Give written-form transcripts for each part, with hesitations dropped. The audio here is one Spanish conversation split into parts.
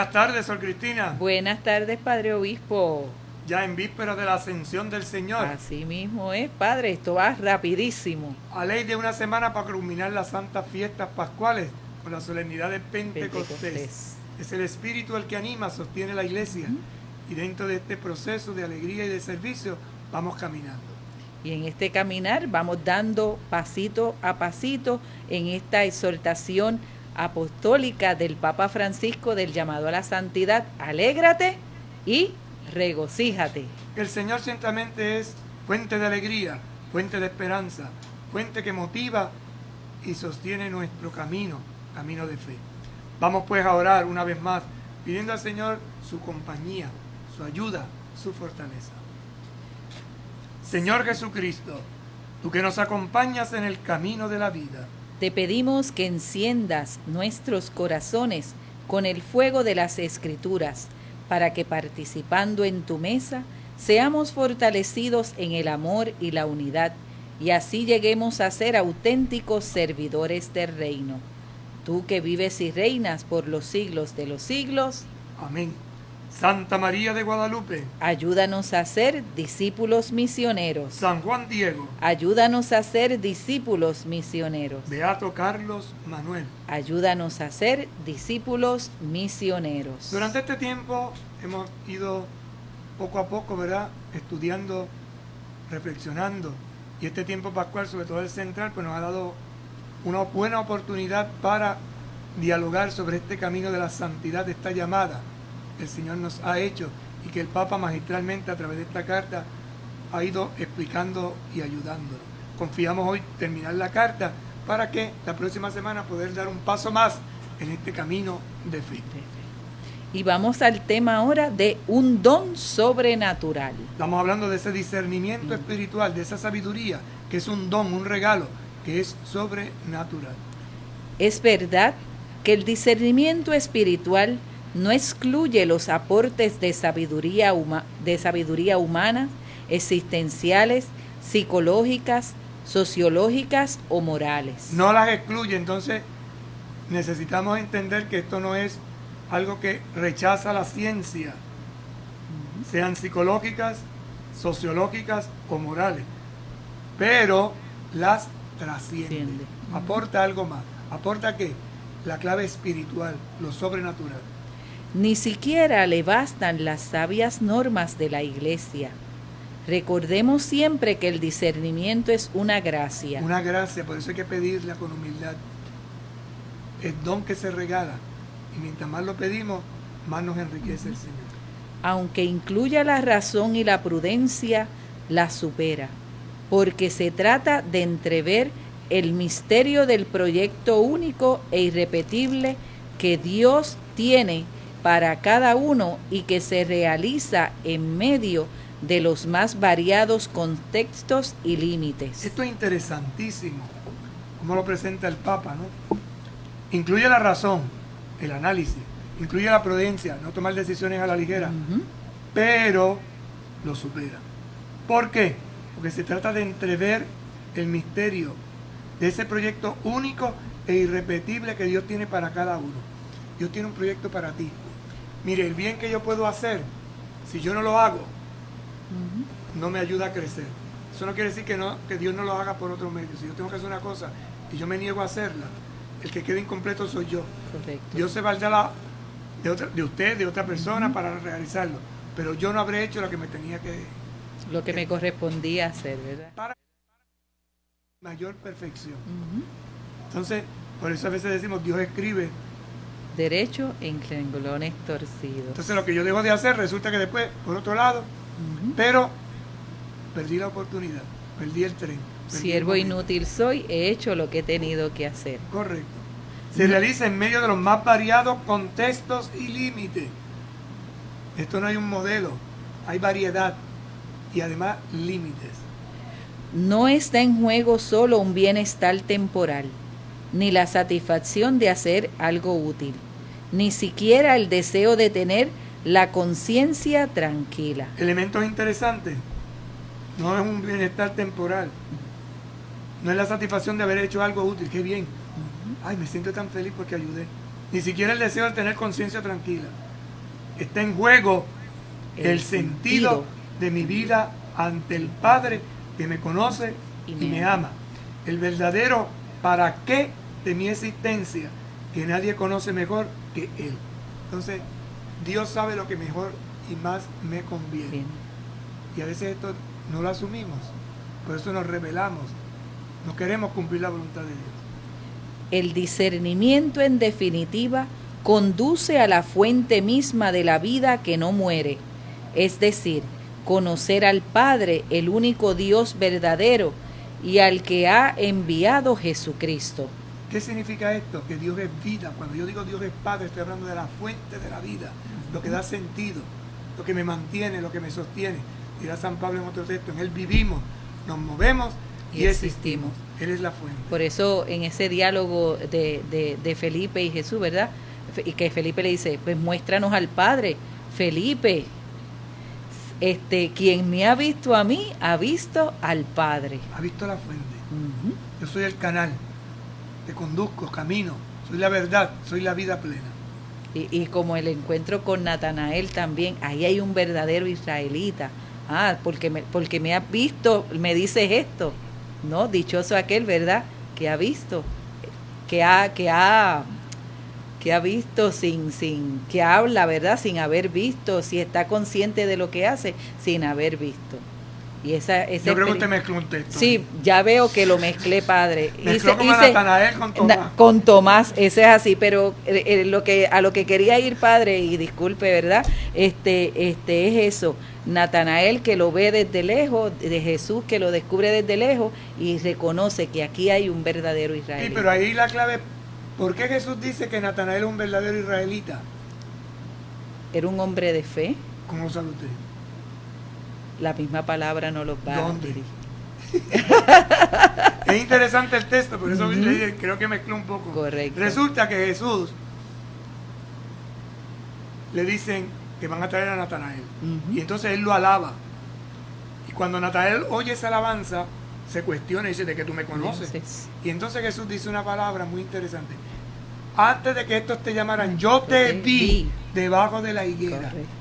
Buenas tardes, Sor Cristina. Buenas tardes, Padre Obispo. Ya en vísperas de la ascensión del Señor. Así mismo es, Padre, esto va rapidísimo. A ley de una semana para culminar las santas fiestas pascuales con la solemnidad de Pentecostés. Es el Espíritu el que anima, sostiene la Iglesia. Y dentro de este proceso de alegría y de servicio vamos caminando. Y en este caminar vamos dando pasito a pasito en esta exhortación apostólica del Papa Francisco del llamado a la santidad. Alégrate y regocíjate. El Señor ciertamente es fuente de alegría, fuente de esperanza, fuente que motiva y sostiene nuestro camino de fe. Vamos pues a orar una vez más, pidiendo al Señor su compañía, su ayuda, su fortaleza. Señor Jesucristo, tú que nos acompañas en el camino de la vida, te pedimos que enciendas nuestros corazones con el fuego de las Escrituras, para que participando en tu mesa seamos fortalecidos en el amor y la unidad, y así lleguemos a ser auténticos servidores del reino. Tú que vives y reinas por los siglos de los siglos. Amén. Santa María de Guadalupe, ayúdanos a ser discípulos misioneros. San Juan Diego, ayúdanos a ser discípulos misioneros. Beato Carlos Manuel, ayúdanos a ser discípulos misioneros. Durante este tiempo hemos ido poco a poco, ¿verdad?, estudiando, reflexionando, y este tiempo pascual, sobre todo el central, pues nos ha dado una buena oportunidad para dialogar sobre este camino de la santidad, de esta llamada el Señor nos ha hecho y que el Papa magistralmente a través de esta carta ha ido explicando y ayudándonos. Confiamos hoy terminar la carta para que la próxima semana poder dar un paso más en este camino de fe. Y vamos al tema ahora de un don sobrenatural. Estamos hablando de ese discernimiento espiritual, de esa sabiduría, que es un don, un regalo, que es sobrenatural. Es verdad que el discernimiento espiritual no excluye los aportes de sabiduría humana, existenciales, psicológicas, sociológicas o morales. No las excluye, entonces necesitamos entender que esto no es algo que rechaza la ciencia, sean psicológicas, sociológicas o morales, pero las trasciende. Aporta algo más. ¿Aporta qué? La clave espiritual, lo sobrenatural. Ni siquiera le bastan las sabias normas de la Iglesia. Recordemos siempre que el discernimiento es una gracia. Una gracia, por eso hay que pedirla con humildad. El don que se regala. Y mientras más lo pedimos, más nos enriquece el Señor. Aunque incluya la razón y la prudencia, la supera. Porque se trata de entrever el misterio del proyecto único e irrepetible que Dios tiene para cada uno y que se realiza en medio de los más variados contextos y límites. Esto es interesantísimo, como lo presenta el Papa, ¿no? Incluye la razón, el análisis, incluye la prudencia, no tomar decisiones a la ligera, pero lo supera. ¿Por qué? Porque se trata de entrever el misterio de ese proyecto único e irrepetible que Dios tiene para cada uno. Dios tiene un proyecto para ti. Mire, el bien que yo puedo hacer, si yo no lo hago, no me ayuda a crecer. Eso no quiere decir que Dios no lo haga por otro medio. Si yo tengo que hacer una cosa y yo me niego a hacerla, el que queda incompleto soy yo. Correcto. Dios se valdrá de usted, de otra persona para realizarlo. Pero yo no habré hecho lo que me tenía que... Lo que me correspondía hacer, ¿verdad? Para mayor perfección. Entonces, por eso a veces decimos, Dios escribe derecho en renglones torcidos. Entonces lo que yo debo de hacer resulta que después, por otro lado, pero perdí la oportunidad, perdí el tren. Siervo inútil soy, he hecho lo que he tenido que hacer. Correcto. Se realiza en medio de los más variados contextos y límites. Esto no hay un modelo, hay variedad y además límites. No está en juego solo un bienestar temporal, ni la satisfacción de hacer algo útil, ni siquiera el deseo de tener la conciencia tranquila. Elementos interesantes. No es un bienestar temporal. No es la satisfacción de haber hecho algo útil. Qué bien. Ay, me siento tan feliz porque ayudé. Ni siquiera el deseo de tener conciencia tranquila. está en juego el sentido de mi vida ante el Padre que me conoce y me ama. El verdadero para qué de mi existencia, que nadie conoce mejor que Él. Entonces, Dios sabe lo que mejor y más me conviene. Bien. Y a veces esto no lo asumimos. Por eso nos rebelamos. No queremos cumplir la voluntad de Dios. El discernimiento, en definitiva, conduce a la fuente misma de la vida que no muere, es decir, conocer al Padre, el único Dios verdadero, y al que ha enviado Jesucristo. ¿Qué significa esto? Que Dios es vida. Cuando yo digo Dios es Padre, estoy hablando de la fuente de la vida, lo que da sentido, lo que me mantiene, lo que me sostiene. Dirá San Pablo en otro texto, en Él vivimos, nos movemos y existimos. Él es la fuente. Por eso en ese diálogo de Felipe y Jesús, ¿verdad? Y que Felipe le dice, pues muéstranos al Padre. Felipe, quien me ha visto a mí, ha visto al Padre. Ha visto la fuente. Yo soy el canal, te conduzco, camino, soy la verdad, soy la vida plena. Y como el encuentro con Natanael también, ahí hay un verdadero israelita. Porque me has visto, me dices esto. No, dichoso aquel, ¿verdad? Que ha visto, que ha visto que habla, ¿verdad? Sin haber visto, si está consciente de lo que hace, sin haber visto. Y yo creo que usted mezcló un texto. Sí, ya veo que lo mezclé, padre. Mezcló como Natanael con Tomás. Con Tomás, ese es así, pero a lo que quería ir, padre, y disculpe, ¿verdad? Es eso. Natanael, que lo ve desde lejos, de Jesús, que lo descubre desde lejos y reconoce que aquí hay un verdadero israelita. Sí, pero ahí la clave, ¿por qué Jesús dice que Natanael es un verdadero israelita? Era un hombre de fe. ¿Cómo lo sabe usted? La misma palabra no los va a dirigir. Es interesante el texto, por eso creo que mezcló un poco. Correcto. Resulta que Jesús le dicen que van a traer a Natanael. Y entonces él lo alaba. Y cuando Natanael oye esa alabanza, se cuestiona y dice, ¿de qué tú me conoces? Y entonces Jesús dice una palabra muy interesante. Antes de que estos te llamaran, yo te vi debajo de la higuera. Correcto.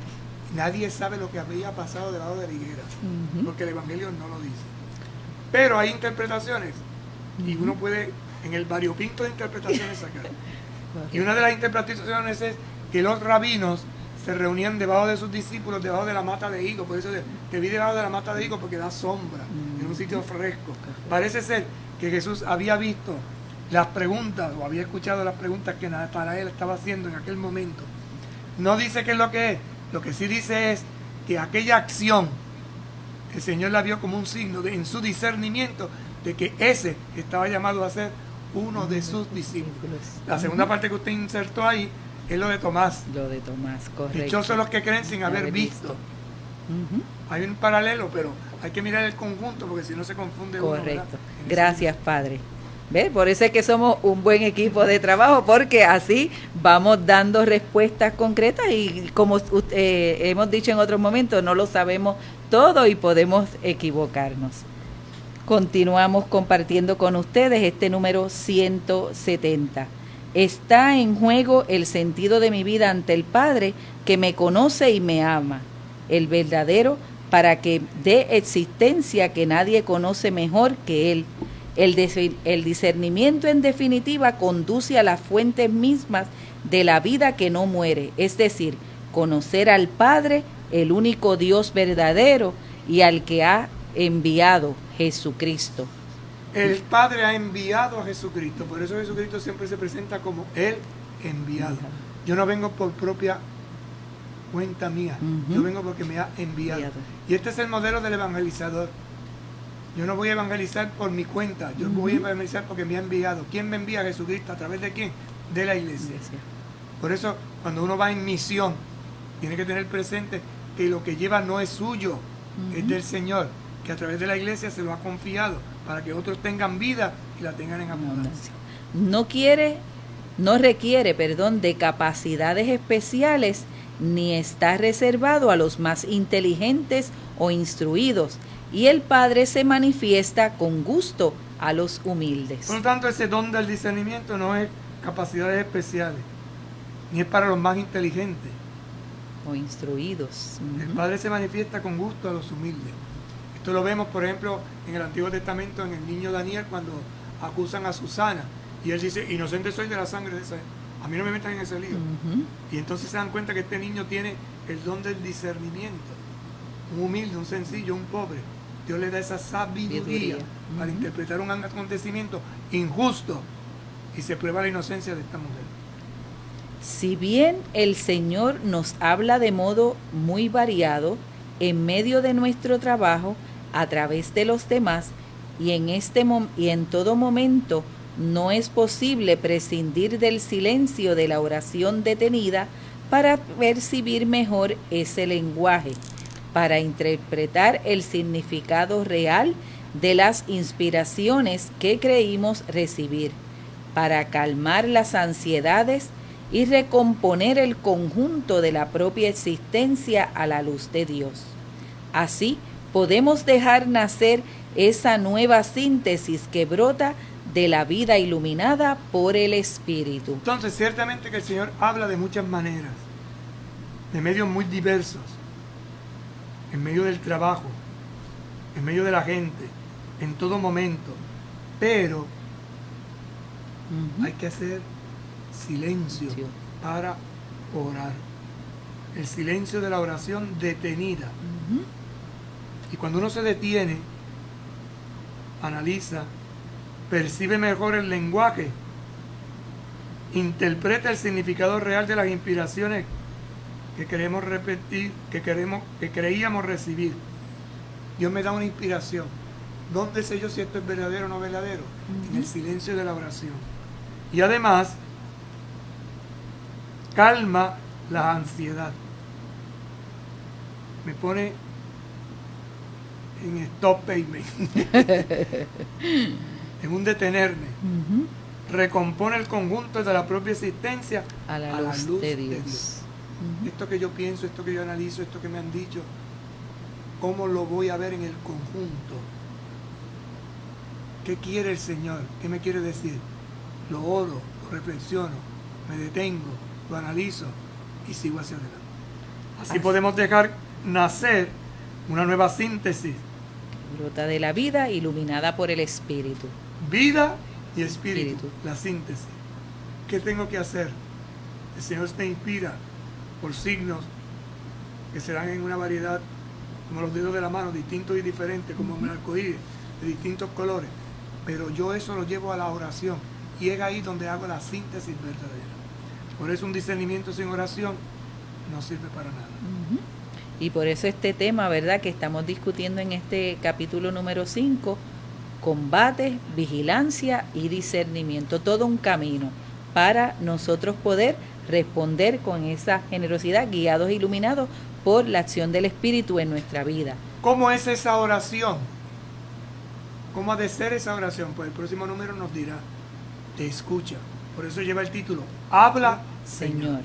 Nadie sabe lo que había pasado debajo de la higuera, porque el Evangelio no lo dice. Pero hay interpretaciones, y uno puede, en el variopinto de interpretaciones, sacar. Y una de las interpretaciones es que los rabinos se reunían debajo de sus discípulos, debajo de la mata de higo. Por eso te vi debajo de la mata de higo, porque da sombra, en un sitio fresco. Parece ser que Jesús había visto las preguntas, o había escuchado las preguntas que Natanael estaba haciendo en aquel momento. No dice qué es lo que es. Lo que sí dice es que aquella acción, el Señor la vio como un signo en su discernimiento de que ese estaba llamado a ser uno de sus discípulos. La segunda parte que usted insertó ahí es lo de Tomás. Lo de Tomás, correcto. Dichosos los que creen sin haber visto. Hay un paralelo, pero hay que mirar el conjunto porque si no se confunde uno. Correcto. Gracias, Padre. ¿Ves? Por eso es que somos un buen equipo de trabajo, porque así vamos dando respuestas concretas y como hemos dicho en otros momentos, no lo sabemos todo y podemos equivocarnos. Continuamos compartiendo con ustedes este número 170. Está en juego el sentido de mi vida ante el Padre que me conoce y me ama, el verdadero para que dé existencia que nadie conoce mejor que Él. El discernimiento, en definitiva, conduce a las fuentes mismas de la vida que no muere, es decir, conocer al Padre, el único Dios verdadero, y al que ha enviado, Jesucristo. El Padre ha enviado a Jesucristo, por eso Jesucristo siempre se presenta como el enviado. Yo no vengo por propia cuenta mía, yo vengo porque me ha enviado. Y este es el modelo del evangelizador. Yo no voy a evangelizar por mi cuenta, yo voy a evangelizar porque me ha enviado. ¿Quién me envía? Jesucristo. ¿A través de quién? De la iglesia. Por eso, cuando uno va en misión, tiene que tener presente que lo que lleva no es suyo, es del Señor, que a través de la iglesia se lo ha confiado para que otros tengan vida y la tengan en abundancia. No requiere de capacidades especiales, ni está reservado a los más inteligentes o instruidos, y el Padre se manifiesta con gusto a los humildes. Por lo tanto, ese don del discernimiento no es capacidades especiales, ni es para los más inteligentes. O instruidos. El Padre se manifiesta con gusto a los humildes. Esto lo vemos, por ejemplo, en el Antiguo Testamento, en el niño Daniel, cuando acusan a Susana. Y él dice, inocente soy de la sangre de esa. A mí no me metan en ese lío. Y entonces se dan cuenta que este niño tiene el don del discernimiento. Un humilde, un sencillo, un pobre. Dios le da esa sabiduría para interpretar un acontecimiento injusto y se prueba la inocencia de esta mujer. Si bien el Señor nos habla de modo muy variado en medio de nuestro trabajo, a través de los demás, y en todo momento no es posible prescindir del silencio de la oración detenida para percibir mejor ese lenguaje, para interpretar el significado real de las inspiraciones que creímos recibir, para calmar las ansiedades y recomponer el conjunto de la propia existencia a la luz de Dios. Así podemos dejar nacer esa nueva síntesis que brota de la vida iluminada por el Espíritu. Entonces, ciertamente que el Señor habla de muchas maneras, de medios muy diversos, en medio del trabajo, en medio de la gente, en todo momento, pero hay que hacer silencio para orar. El silencio de la oración detenida. Y cuando uno se detiene, analiza, percibe mejor el lenguaje, interpreta el significado real de las inspiraciones que queremos repetir, que creíamos recibir. Dios me da una inspiración. ¿Dónde sé yo si esto es verdadero o no verdadero? En el silencio de la oración. Y además, calma la ansiedad. Me pone en stop payment. En un detenerme. Recompone el conjunto de la propia existencia a la luz de Dios. Esto que yo pienso, esto que yo analizo, esto que me han dicho, ¿cómo lo voy a ver en el conjunto? ¿Qué quiere el Señor? ¿Qué me quiere decir? Lo oro, lo reflexiono, me detengo, lo analizo y sigo hacia adelante. Así podemos dejar nacer una nueva síntesis. Brota de la vida iluminada por el Espíritu. Vida y espíritu. La síntesis. ¿Qué tengo que hacer? El Señor te inspira por signos que serán en una variedad, como los dedos de la mano, distintos y diferentes, como un arcoíris, de distintos colores. Pero yo eso lo llevo a la oración y es ahí donde hago la síntesis verdadera. Por eso un discernimiento sin oración no sirve para nada. Y por eso este tema, ¿verdad?, que estamos discutiendo en este capítulo número 5, combate, vigilancia y discernimiento, todo un camino para nosotros poder responder con esa generosidad, guiados e iluminados por la acción del Espíritu en nuestra vida. ¿Cómo es esa oración? ¿Cómo ha de ser esa oración? Pues el próximo número nos dirá, te escucha. Por eso lleva el título, Habla, Señor.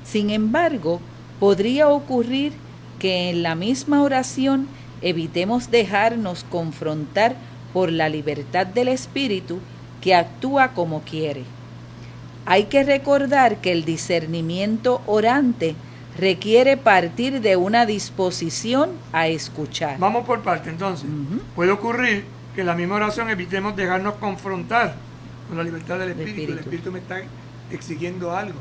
Sin embargo, podría ocurrir que en la misma oración evitemos dejarnos confrontar por la libertad del Espíritu que actúa como quiere. Hay que recordar que el discernimiento orante requiere partir de una disposición a escuchar. Vamos por parte entonces. Puede ocurrir que en la misma oración evitemos dejarnos confrontar con la libertad del Espíritu. El Espíritu me está exigiendo algo.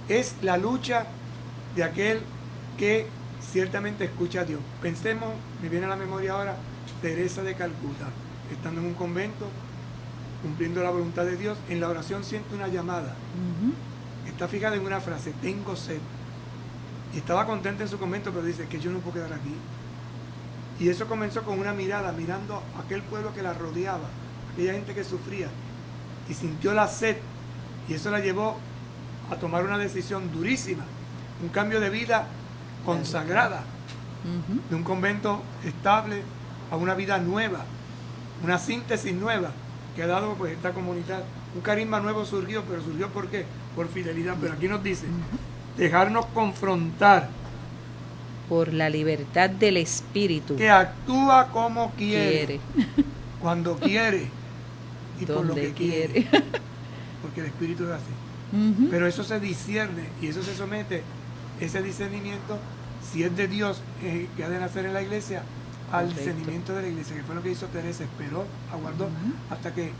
Es la lucha de aquel que ciertamente escucha a Dios. Pensemos, me viene a la memoria ahora, Teresa de Calcuta, estando en un convento, cumpliendo la voluntad de Dios, en la oración siente una llamada. Está fijada en una frase, tengo sed. Y estaba contenta en su convento, pero dice que yo no puedo quedar aquí. Y eso comenzó con una mirada, mirando a aquel pueblo que la rodeaba, aquella gente que sufría, y sintió la sed, y eso la llevó a tomar una decisión durísima, un cambio de vida consagrada, de un convento estable a una vida nueva, una síntesis nueva que ha dado pues esta comunidad. Un carisma nuevo surgió, pero surgió ¿por qué? Por fidelidad. Pero aquí nos dice, dejarnos confrontar por la libertad del Espíritu, que actúa como quiere. Cuando quiere y por lo que quiere. Porque el Espíritu es así. Pero eso se discierne y eso se somete ese discernimiento, si es de Dios, que ha de nacer en la iglesia, al Correcto. discernimiento de la iglesia, que fue lo que hizo Teresa, esperó, aguardó hasta que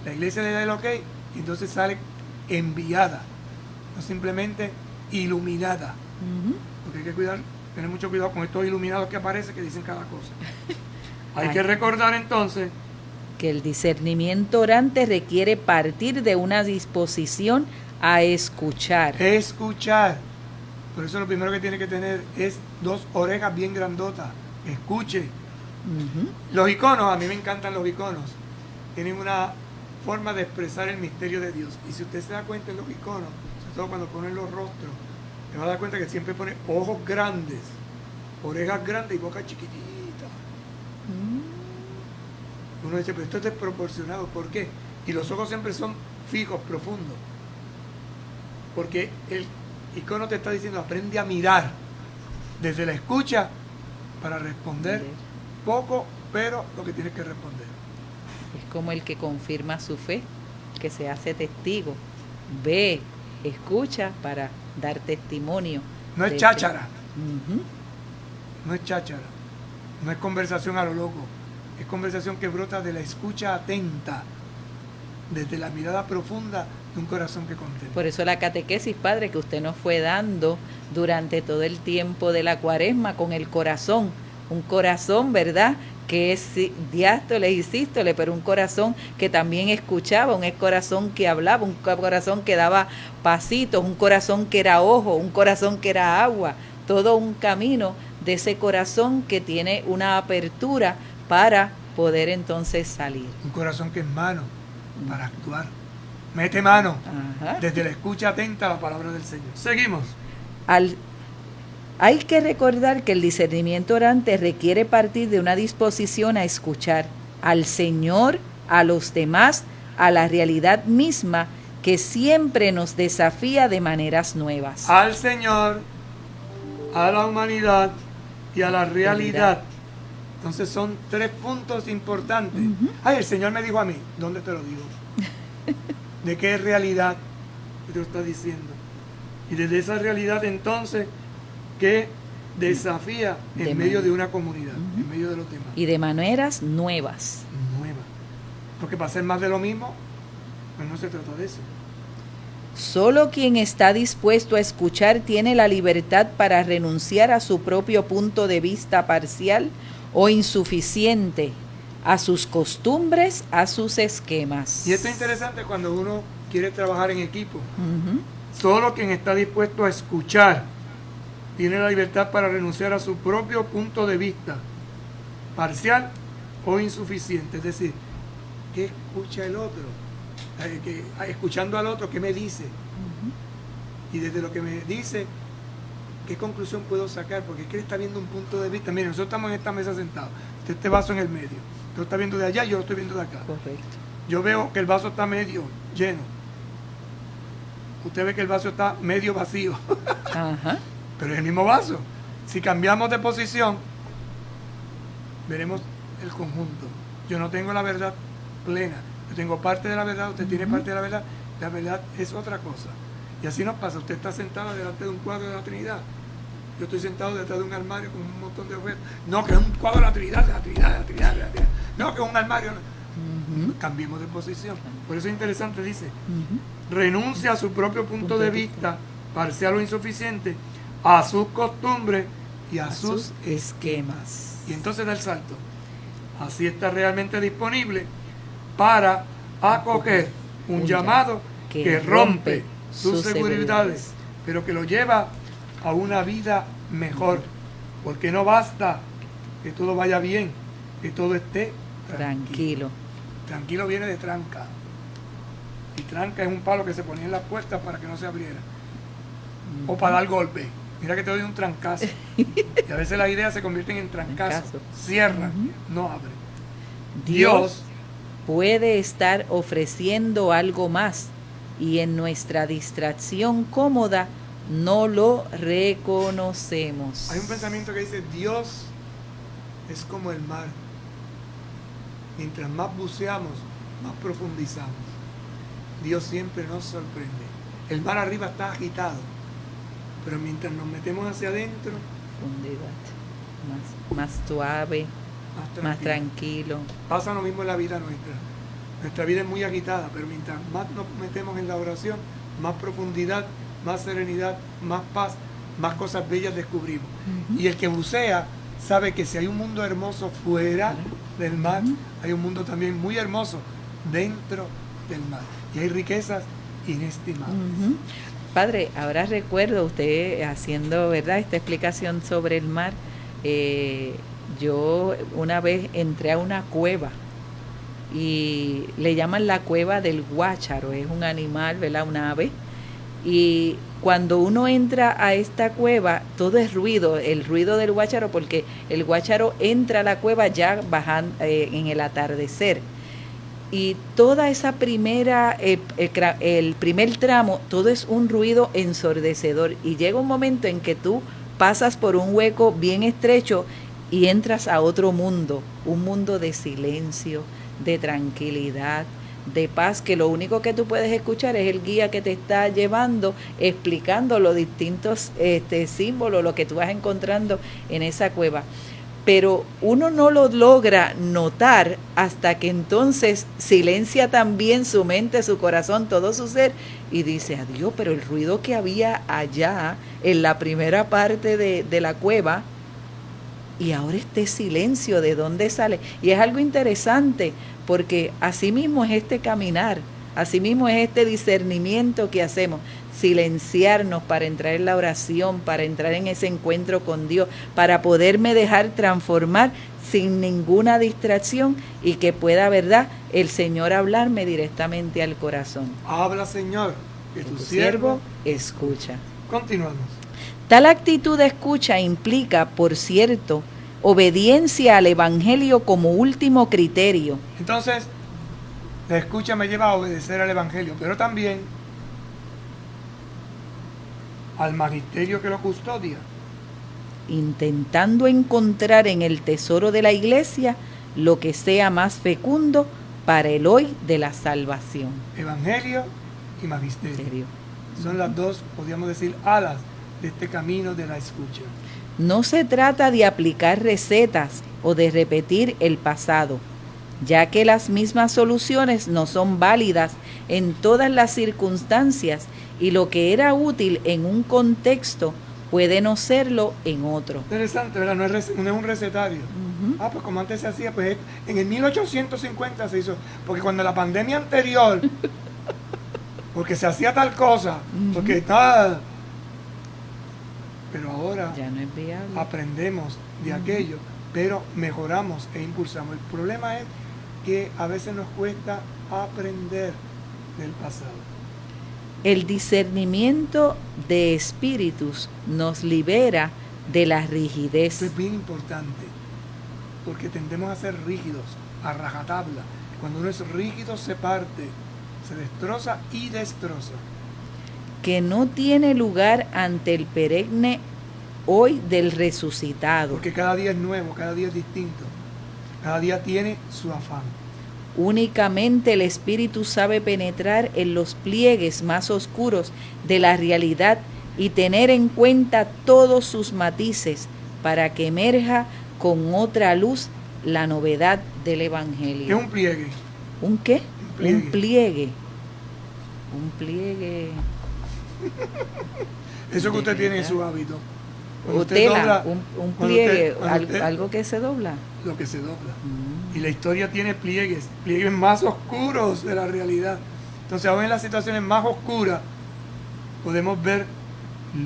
la iglesia le da el ok, y entonces sale enviada, no simplemente iluminada, porque hay que cuidar, tener mucho cuidado con estos iluminados que aparecen, que dicen cada cosa. Hay que recordar entonces Que el discernimiento orante requiere partir de una disposición a escuchar. escuchar. Por eso lo primero que tiene que tener es 2 orejas bien grandotas. Escuche. Ujú. Los iconos, a mí me encantan los iconos. Tienen una forma de expresar el misterio de Dios. Y si usted se da cuenta en los iconos, sobre todo cuando ponen los rostros, te va a dar cuenta que siempre pone ojos grandes, orejas grandes y boca chiquitita. Uno dice, pero esto es desproporcionado. ¿Por qué? Y los ojos siempre son fijos, profundos. Porque el icono te está diciendo, aprende a mirar desde la escucha para responder poco, pero lo que tienes que responder. Es como el que confirma su fe, que se hace testigo, ve, escucha para dar testimonio. No es de cháchara, Ujú. no es cháchara, no es conversación a lo loco, es conversación que brota de la escucha atenta, desde la mirada profunda de un corazón que contempla. Por eso la catequesis, padre, que usted nos fue dando durante todo el tiempo de la Cuaresma con el corazón, un corazón, ¿verdad?, que es diástole y sístole, pero un corazón que también escuchaba, un corazón que hablaba, un corazón que daba pasitos, un corazón que era ojo, un corazón que era agua, todo un camino de ese corazón que tiene una apertura para poder entonces salir. Un corazón que es mano para actuar. Mete mano Ajá. desde la escucha atenta a la palabra del Señor. Seguimos. Hay que recordar que el discernimiento orante requiere partir de una disposición a escuchar al Señor, a los demás, a la realidad misma que siempre nos desafía de maneras nuevas. Al Señor, a la humanidad y a la realidad. Entonces son 3 puntos importantes. Ay, el Señor me dijo a mí, ¿dónde te lo digo? ¿De qué realidad te lo está diciendo? Y desde esa realidad entonces, ¿qué desafía De en medio manera. de una comunidad, en medio de los demás? Y de maneras nuevas. Nueva. Porque para hacer más de lo mismo, pues no se trata de eso. Solo quien está dispuesto a escuchar tiene la libertad para renunciar a su propio punto de vista parcial o insuficiente, a sus costumbres, a sus esquemas. Y esto es interesante cuando uno quiere trabajar en equipo. Ujú. Solo quien está dispuesto a escuchar tiene la libertad para renunciar a su propio punto de vista, parcial o insuficiente. Es decir, ¿qué escucha el otro? Escuchando al otro, ¿qué me dice? Y desde lo que me dice, ¿qué conclusión puedo sacar? Porque es que él está viendo un punto de vista. Miren, nosotros estamos en esta mesa sentados, este vaso en el medio. Tú lo estás viendo de allá, yo lo estoy viendo de acá. Correcto. Yo veo que el vaso está medio lleno. Usted ve que el vaso está medio vacío. Ajá. Pero es el mismo vaso. Si cambiamos de posición, veremos el conjunto. Yo no tengo la verdad plena. Yo tengo parte de la verdad, usted tiene parte de la verdad. La verdad es otra cosa. Y así nos pasa. Usted está sentado delante de un cuadro de la Trinidad. Yo estoy sentado detrás de un armario con un montón de objetos. No, que es un cuadro de la Trinidad, de la Trinidad, de la Trinidad, de la Trinidad. No, que es un armario. No. Cambiemos de posición. Por eso es interesante, dice, renuncia a su propio punto de vista, parcial o insuficiente, a sus costumbres y a sus esquemas. Y entonces da el salto. Así está realmente disponible para acoger un llamado que rompe sus seguridades, pero que lo lleva a una vida mejor. Porque no basta que todo vaya bien, que todo esté Tranquilo. Tranquilo viene de tranca. Y tranca es un palo que se ponía en las puertas para que no se abriera. O para dar golpe. Mira que te doy un trancazo. Y a veces las ideas se convierten en trancazos. Trancazo. Cierran, no abren. Dios puede estar ofreciendo algo más y en nuestra distracción cómoda no lo reconocemos. Hay un pensamiento que dice, Dios es como el mar. Mientras más buceamos, más profundizamos. Dios siempre nos sorprende. El mar arriba está agitado, pero mientras nos metemos hacia adentro, Profundidad. Más suave, más tranquilo. Pasa lo mismo en la vida nuestra. Nuestra vida es muy agitada, pero mientras más nos metemos en la oración, más profundidad, más serenidad, más paz, más cosas bellas descubrimos. Y el que bucea sabe que si hay un mundo hermoso fuera del mar, hay un mundo también muy hermoso dentro del mar. Y hay riquezas inestimables. Padre, ahora recuerdo usted haciendo, ¿verdad?, esta explicación sobre el mar. Yo una vez entré a una cueva y le llaman la cueva del guácharo, es un animal, ¿verdad?, una ave. Y cuando uno entra a esta cueva, todo es ruido, el ruido del guácharo, porque el guácharo entra a la cueva ya bajando en el atardecer. Y toda esa primera, el primer tramo, todo es un ruido ensordecedor. Y llega un momento en que tú pasas por un hueco bien estrecho y entras a otro mundo, un mundo de silencio, de tranquilidad, de paz, que lo único que tú puedes escuchar es el guía que te está llevando, explicando los distintos símbolos, lo que tú vas encontrando en esa cueva. Pero uno no lo logra notar hasta que entonces silencia también su mente, su corazón, todo su ser, y dice, adiós, pero el ruido que había allá en la primera parte de la cueva, y ahora este silencio, ¿de dónde sale? Y es algo interesante, porque así mismo es este caminar, así mismo es este discernimiento que hacemos, silenciarnos para entrar en la oración, para entrar en ese encuentro con Dios, para poderme dejar transformar sin ninguna distracción y que pueda, ¿verdad?, el Señor hablarme directamente al corazón. Habla, Señor, que tu siervo escucha. Continuamos. Tal actitud de escucha implica, por cierto, obediencia al Evangelio como último criterio. Entonces, la escucha me lleva a obedecer al Evangelio, pero también al magisterio que lo custodia, intentando encontrar en el tesoro de la Iglesia lo que sea más fecundo para el hoy de la salvación. Evangelio y magisterio. Son las dos, podríamos decir, alas de este camino de la escucha. No se trata de aplicar recetas o de repetir el pasado, ya que las mismas soluciones no son válidas en todas las circunstancias y lo que era útil en un contexto puede no serlo en otro. Interesante, ¿verdad? No es un recetario. Pues como antes se hacía, pues en el 1850 se hizo, porque cuando la pandemia anterior, porque se hacía tal cosa, porque nada, pero ahora ya no es viable. Aprendemos de aquello, pero mejoramos e impulsamos. El problema es que a veces nos cuesta aprender del pasado. El discernimiento de espíritus nos libera de la rigidez. Esto es bien importante, porque tendemos a ser rígidos, a rajatabla. Cuando uno es rígido se parte, se destroza y destroza. Que no tiene lugar ante el perenne hoy del resucitado. Porque cada día es nuevo, cada día es distinto, cada día tiene su afán. Únicamente el Espíritu sabe penetrar en los pliegues más oscuros de la realidad y tener en cuenta todos sus matices para que emerja con otra luz la novedad del Evangelio. ¿Qué es un pliegue? ¿Un qué? Un pliegue. Un pliegue. Un pliegue. Eso que usted tiene en su hábito. O tela, un pliegue, algo que se dobla. Lo que se dobla. Y la historia tiene pliegues más oscuros de la realidad. Entonces, aún en las situaciones más oscuras, podemos ver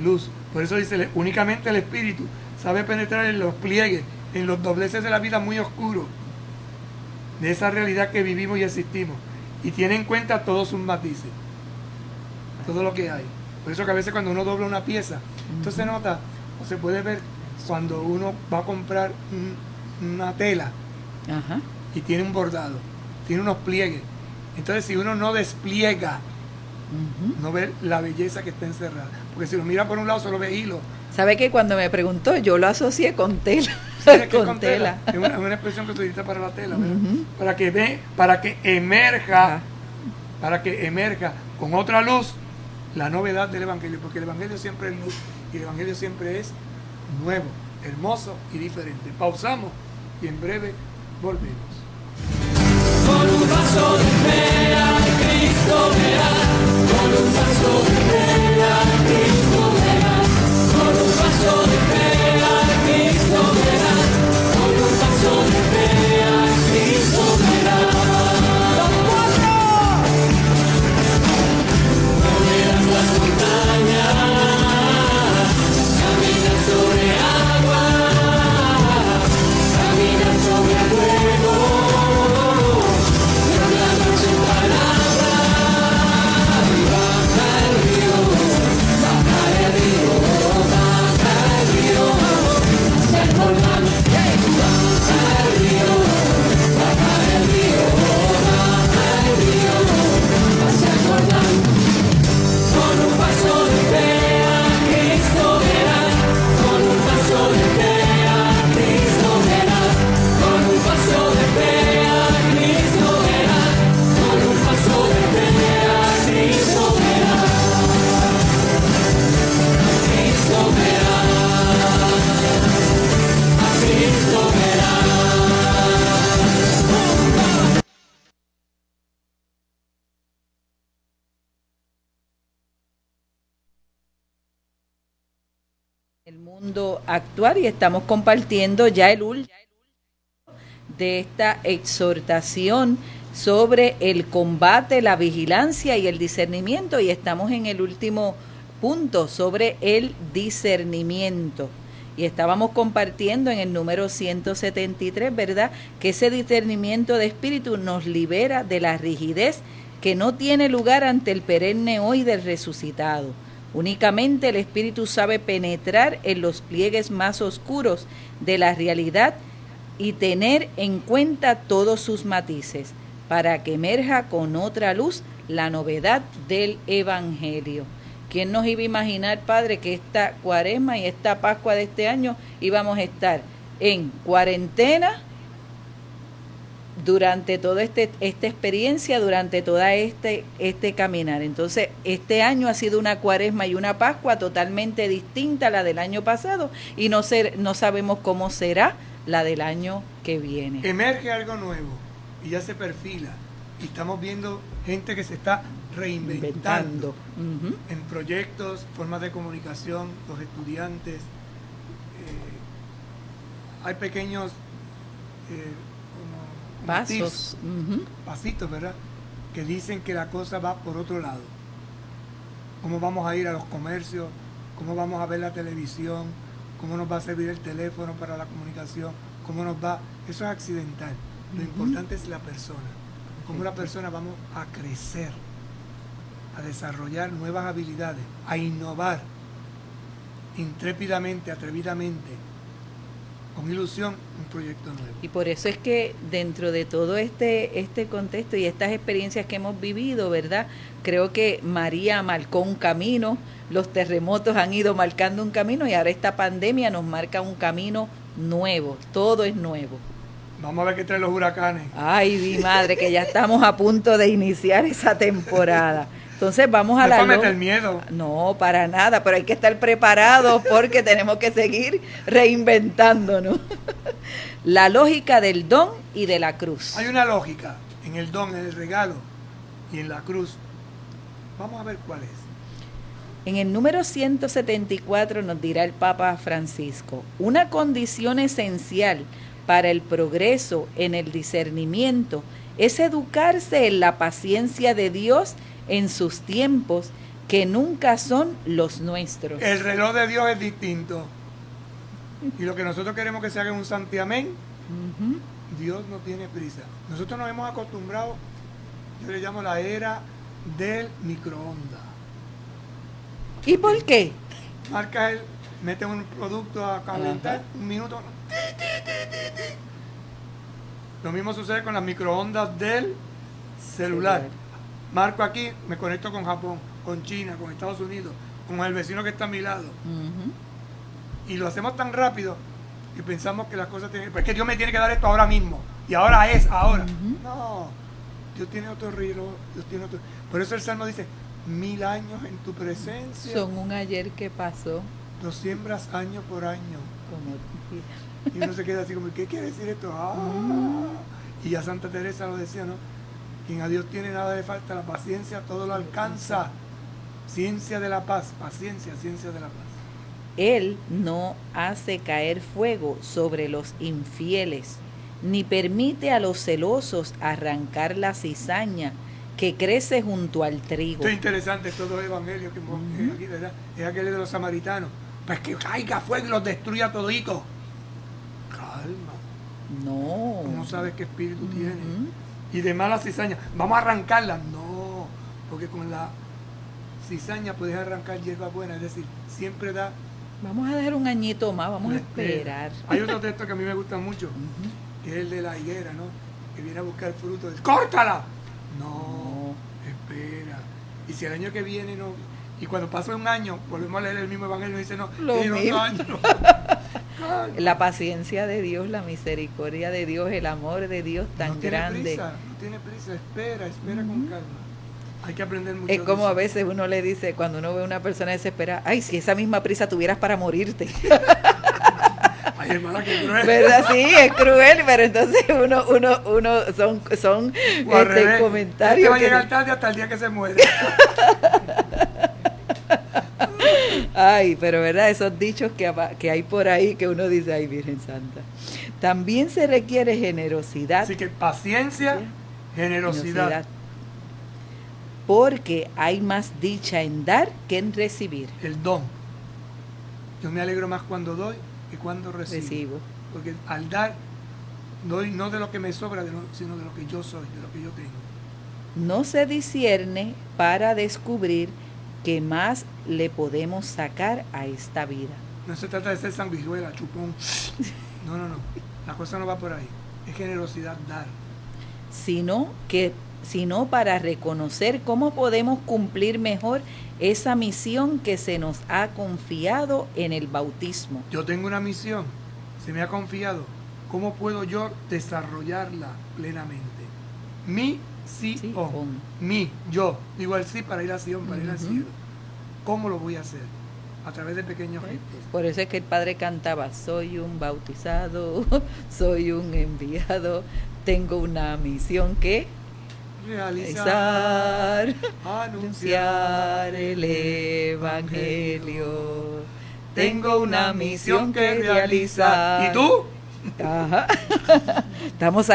luz. Por eso dice, únicamente el Espíritu sabe penetrar en los pliegues, en los dobleces de la vida muy oscuros, de esa realidad que vivimos y existimos. Y tiene en cuenta todos sus matices, todo lo que hay. Por eso que a veces cuando uno dobla una pieza, entonces se nota, o se puede ver cuando uno va a comprar una tela. Ajá. Y tiene un bordado, tiene unos pliegues. Entonces, si uno no despliega, no ve la belleza que está encerrada. Porque si lo mira por un lado, solo ve hilo. ¿Sabe que cuando me preguntó, yo lo asocié con tela? Con tela. Es una expresión que se utiliza para la tela, ¿verdad? Para que emerja, con otra luz la novedad del Evangelio. Porque el Evangelio siempre es luz Y el Evangelio siempre es nuevo, hermoso y diferente. Pausamos y en breve volvemos. Con un paso de fe a Cristo verás, con un paso de fe a Cristo verás, con un paso de fe a Cristo verás, con un paso de fe a Cristo verás. ¡Los cuatro! Moverás las montañas, caminas sobre agua, caminas sobre fuego. El mundo actual, y estamos compartiendo ya el último de esta exhortación sobre el combate, la vigilancia y el discernimiento, y estamos en el último punto sobre el discernimiento. Y estábamos compartiendo en el número 173, ¿verdad?, que ese discernimiento de espíritu nos libera de la rigidez que no tiene lugar ante el perenne hoy del resucitado. Únicamente el Espíritu sabe penetrar en los pliegues más oscuros de la realidad y tener en cuenta todos sus matices, para que emerja con otra luz la novedad del Evangelio. ¿Quién nos iba a imaginar, Padre, que esta Cuaresma y esta Pascua de este año íbamos a estar en cuarentena durante toda esta experiencia, durante toda este caminar? Entonces, este año ha sido una Cuaresma y una Pascua totalmente distinta a la del año pasado, y no sabemos cómo será la del año que viene. Emerge algo nuevo y ya se perfila, y estamos viendo gente que se está reinventando en proyectos, formas de comunicación, los estudiantes. Hay pequeños pasos, pasitos, ¿verdad?, que dicen que la cosa va por otro lado. Cómo vamos a ir a los comercios, cómo vamos a ver la televisión, cómo nos va a servir el teléfono para la comunicación, cómo nos va. Eso es accidental. Lo importante es la persona. Cómo la persona vamos a crecer, a desarrollar nuevas habilidades, a innovar intrépidamente, atrevidamente, con ilusión, un proyecto nuevo. Y por eso es que dentro de todo este contexto y estas experiencias que hemos vivido, ¿verdad?, creo que María marcó un camino, los terremotos han ido marcando un camino, y ahora esta pandemia nos marca un camino nuevo, todo es nuevo. Vamos a ver qué traen los huracanes. Ay, mi madre, que ya estamos a punto de iniciar esa temporada. Entonces vamos a no la meter miedo. No, para nada, pero hay que estar preparados porque tenemos que seguir reinventándonos. La lógica del don y de la cruz. Hay una lógica en el don, en el regalo y en la cruz. Vamos a ver cuál es. En el número 174 nos dirá el Papa Francisco: una condición esencial para el progreso en el discernimiento es educarse en la paciencia de Dios en sus tiempos, que nunca son los nuestros. El reloj de Dios es distinto. Y lo que nosotros queremos que se haga en un santiamén, Dios no tiene prisa. Nosotros nos hemos acostumbrado, yo le llamo la era del microondas. ¿Y por qué? Marca él, mete un producto a calentar, un minuto. Lo mismo sucede con las microondas del celular. Marco aquí, me conecto con Japón, con China, con Estados Unidos, con el vecino que está a mi lado. Y lo hacemos tan rápido que pensamos que las cosas tienen... Pues es que Dios me tiene que dar esto ahora mismo. Y ahora es, ahora. No, Dios tiene otro reloj, Dios tiene otro... Por eso el Salmo dice, 1000 años en tu presencia. Son un ayer que pasó. lo siembras año por año. Como- Y uno se queda así como, ¿qué quiere decir esto? Y ya Santa Teresa lo decía, ¿no? Quien a Dios tiene nada le falta, la paciencia todo lo alcanza. Ciencia de la paz, paciencia, ciencia de la paz. Él no hace caer fuego sobre los infieles, ni permite a los celosos arrancar la cizaña que crece junto al trigo. Esto es interesante, estos dos evangelios que hemos aquí, ¿verdad? Es aquel de los samaritanos. Pues que caiga fuego y los destruya todito. Calma, No. tú no sabes qué espíritu tienes. Y de mala cizaña, vamos a arrancarla. No, porque con la cizaña puedes arrancar hierba buena, es decir, siempre da. Vamos a dejar un añito más, vamos a una esperar. Hay otro texto que a mí me gusta mucho, que es el de la higuera, ¿no? Que viene a buscar fruto. ¡Córtala! No, espera. Y si el año que viene no. Y cuando pasa un año, volvemos a leer el mismo evangelio y dice, no, Lo y mismo. 2 años. La paciencia de Dios, la misericordia de Dios, el amor de Dios tan no tiene grande. Prisa, no tiene prisa, espera con calma. Hay que aprender mucho. Es de como eso. a veces uno le dice, cuando uno ve a una persona desesperada, ay, si esa misma prisa tuvieras para morirte. Ay, hermana, qué cruel. ¿Verdad? Sí, es cruel, pero entonces uno son O al revés, comentarios. este va a que- llegar tarde hasta el día que se muere. Ay, pero verdad, esos dichos que hay por ahí que uno dice, ay, Virgen Santa. También se requiere generosidad. Así que paciencia, generosidad. Porque hay más dicha en dar que en recibir. El don. Yo me alegro más cuando doy que cuando recibo. Porque al dar, doy no de lo que me sobra, sino de lo que yo soy, de lo que yo tengo. No se discierne para descubrir qué más le podemos sacar a esta vida. No se trata de ser sanguijuela, chupón. No. La cosa no va por ahí. Es generosidad dar. Sino para reconocer cómo podemos cumplir mejor esa misión que se nos ha confiado en el bautismo. Yo tengo una misión, se me ha confiado. ¿Cómo puedo yo desarrollarla plenamente? Mi Sion. Mi, yo. Digo el sí para ir a Sion, para ir al cielo. ¿Cómo lo voy a hacer? A través de pequeños gestos. Por eso es que el Padre cantaba, soy un bautizado, soy un enviado, tengo una misión que Realizar, anunciar el Evangelio. Tengo una misión que realizar. ¿Y tú? Ajá. Estamos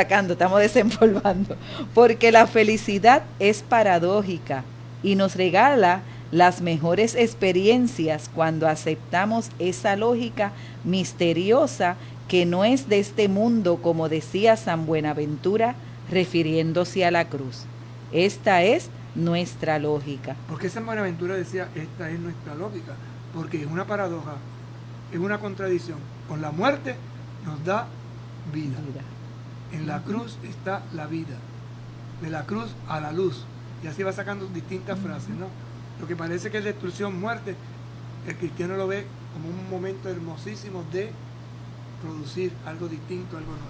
desempolvando. Porque la felicidad es paradójica y nos regala las mejores experiencias cuando aceptamos esa lógica misteriosa que no es de este mundo, como decía San Buenaventura, refiriéndose a la cruz. Esta es nuestra lógica. ¿Por qué San Buenaventura decía, esta es nuestra lógica? Porque es una paradoja, es una contradicción. Con la muerte nos da vida. En la cruz está la vida. De la cruz a la luz. Y así va sacando distintas frases, ¿no? Lo que parece que es destrucción, muerte, el cristiano lo ve como un momento hermosísimo de producir algo distinto, algo nuevo.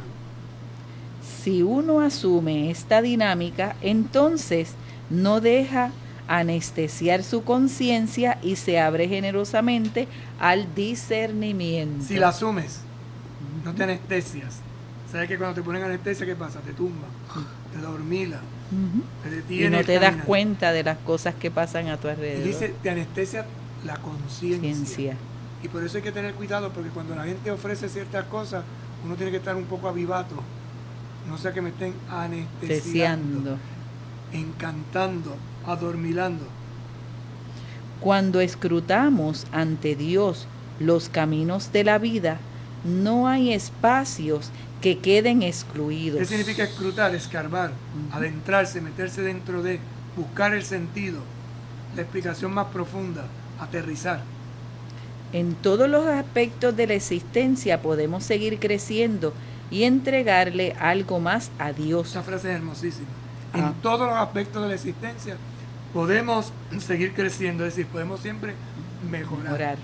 Si uno asume esta dinámica, entonces no deja anestesiar su conciencia y se abre generosamente al discernimiento. Si la asumes, no te anestesias. ¿Sabes que cuando te ponen anestesia, qué pasa? Te tumban, te dormilan, te Y detienen. no el te das caminar. cuenta de las cosas que pasan a tu Y alrededor. dice, te anestesia la conciencia. Ciencia. Y por eso hay que tener cuidado, porque cuando la gente ofrece ciertas cosas, uno tiene que estar un poco avivato. No sea que me estén anestesiando, encantando, adormilando. Cuando escrutamos ante Dios los caminos de la vida, no hay espacios que queden excluidos. ¿Qué significa escrutar? Escarbar, adentrarse, meterse dentro de, buscar el sentido, la explicación más profunda, aterrizar. En todos los aspectos de la existencia podemos seguir creciendo y entregarle algo más a Dios. Esa frase es hermosísima. En todos los aspectos de la existencia podemos seguir creciendo, es decir, podemos siempre mejorar.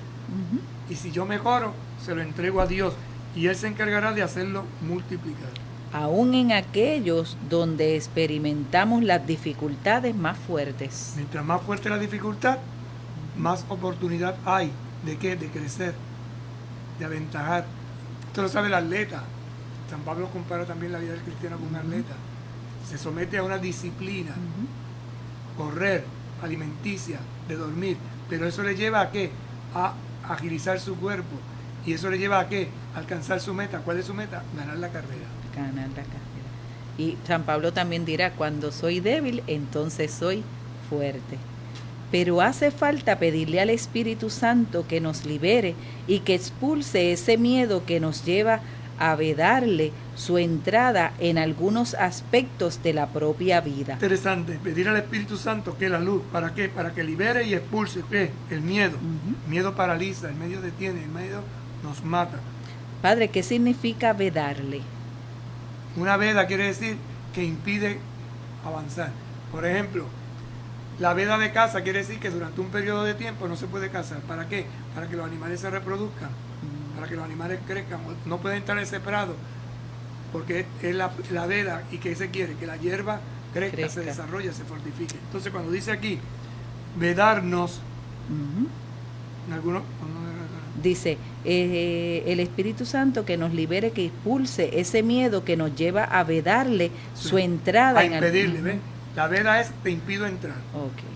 Y si yo mejoro, se lo entrego a Dios y Él se encargará de hacerlo multiplicar. Aún en aquellos donde experimentamos las dificultades más fuertes. Mientras más fuerte la dificultad, más oportunidad hay ¿De qué? De crecer, de aventajar. Esto lo sabe el atleta. San Pablo compara también la vida del cristiano con un atleta. Se somete a una disciplina, correr, alimenticia, de dormir, pero eso le lleva a qué? A agilizar su cuerpo, y eso le lleva a qué? A alcanzar su meta. ¿Cuál es su meta? Ganar la carrera. Ganar la carrera. Y San Pablo también dirá, cuando soy débil, entonces soy fuerte. Pero hace falta pedirle al Espíritu Santo que nos libere y que expulse ese miedo que nos lleva a vedarle su entrada en algunos aspectos de la propia vida. Interesante, pedir al Espíritu Santo que la luz, ¿para qué? Para que libere y expulse ¿qué? El miedo. El miedo paraliza, el miedo detiene, el miedo nos mata. Padre, ¿qué significa vedarle? Una veda quiere decir que impide avanzar. Por ejemplo, la veda de caza quiere decir que durante un periodo de tiempo no se puede cazar. ¿Para qué? Para que los animales se reproduzcan, para que los animales crezcan. No pueden entrar en ese prado porque es la veda. ¿Y qué se quiere? Que la hierba crezca, se desarrolle, se fortifique. Entonces cuando dice aquí vedarnos, en algunos... Dice, el Espíritu Santo que nos libere, que expulse ese miedo que nos lleva a vedarle su entrada. A impedirle, ¿ves? La veda es te impido entrar. Okay.